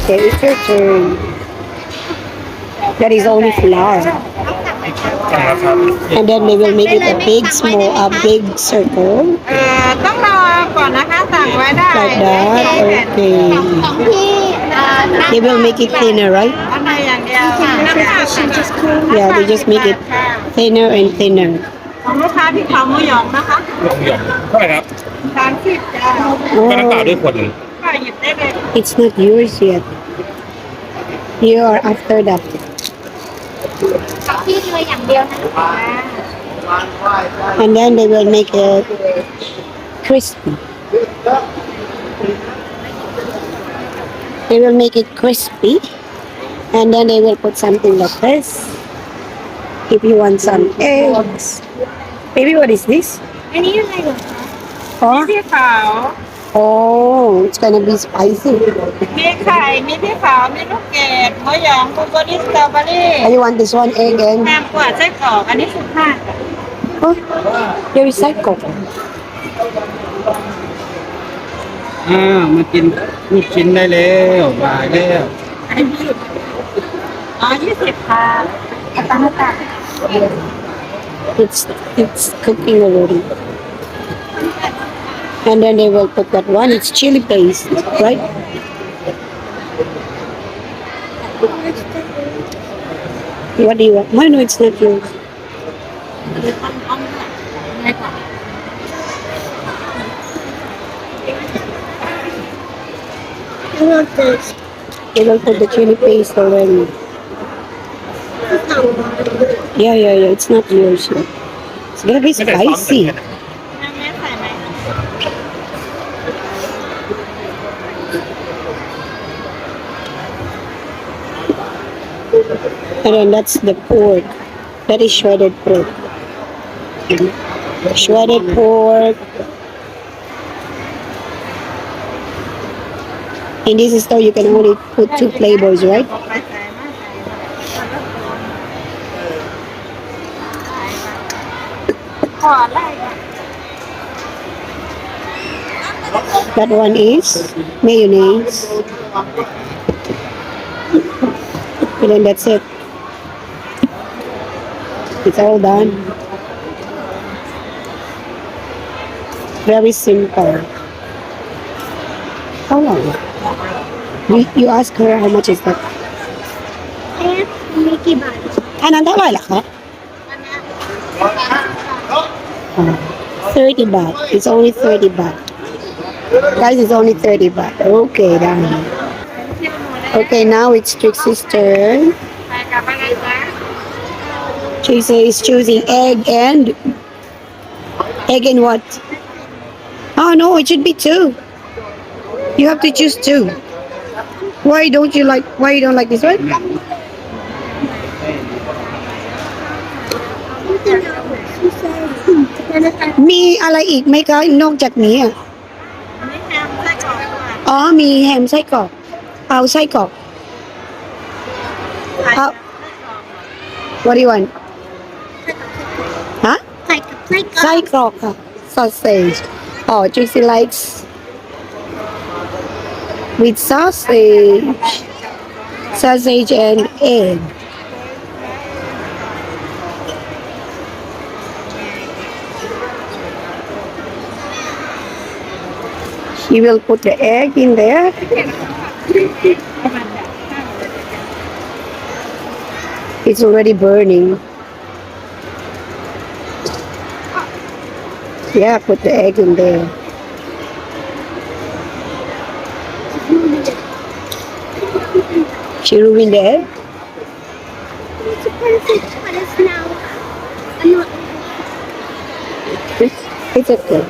Okay, it's your turn. That is only flour. สั่งแล้วครับ And then they will make it a big, small, a big circle ต้องรอก่อนนะคะสั่งไว้ได้ like that. Okay. ของพี่น้ำ They will make it thinner, right? ข้างในอย่างเดียวน้ำเปล่าค่ะ Yeah, they just make it thinner and thinner. ของลูกค้าที่เขาหมูหยองนะคะ ลองหยองเท่าไหร่ครับ 30จ้า ก็น้ำเปล่า Oh, ด้วยขวดหนึ่ง ค่ะหยิบได้เลย it's not yours yet. You are after that. ของพี่เลยอย่างเดียวนะ And then they will make it crispy. They will make it crispy. And then they will put something like this. If you want some eggs. Baby, what is this? อันนี้อะไรเหรอคะ Huh? ที่ขาว Oh, it's gonna be spicy. มีไข่มีที่ขาวมีลูกเกดหมูหยองบลูเบอร์รี่สตรอเบอรี่ Oh, you want this one egg แฮ and มกว่าไส้กรอกอันนี้15ค่ะ oh, there is cycle. มากินลูกชิ้นได้แล้วมาแล้ว ไอ้พี่อ๋อ20ค่ะตาตา It's cooking already. And then they will put that one. It's chili paste, right? What do you want? Why no, it's not yours. I want this They will put the chili paste already. Yeah. It's not yours yet. It's gonna be ไม่ได้ซ้อมกัน spicy. เนี่ย แม่ใส่ไหม And then that's the pork. That is shredded pork. Shredded pork. In this store, you can only put 2 flavors, right? ไปใส่มาใส่ขอไล่ค่ะ That one is mayonnaise. And then that's it. It's all done. Very simple. How long? You ask her how much is that? เอ๊ะมีกี่บาท Anong tawag ka? 30 baht. It's only 30 baht. Guys, it's only 30 baht. Okay, done. Okay, now it's Trixie's turn. ใส่กลับไปเลยจ้า Trixie is choosing egg and what? Oh no, it should be 2. You have to choose 2. Why you don't like this one? มีอะไรอีกไหมคะนอกจากนี้อ่ะ อันนี้แฮมไส้กรอกค่ะ อ๋อ มีแฮมไส้กรอก เอาไส้กรอก ใส่ เอา กับไส้กรอก What do you want? ฮะ ใส่กับไส้กรอก ไส้กรอกค่ะ sausage. Oh, Trixie likes with sausage and egg. She will put the egg in there. It's already burning. Yeah, put the egg in there. She ruined the egg. It's perfect, but it's now. I'm not. It's okay.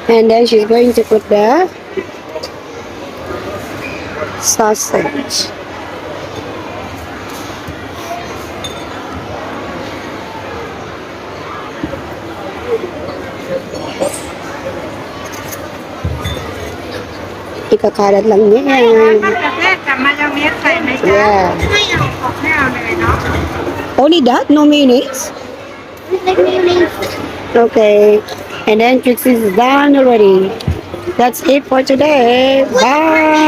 And then she's going to put the sausage. Ikakalat lang niya. มะเขือเทศกับมายองเนสใส่ไหมจ๊ะ Yeah. ไม่เอา ไม่เอาเลยเนาะ Only that? No mayonnaise? Like mayonnaise. Okay. And then Trixie's done already. That's it for today. Bye.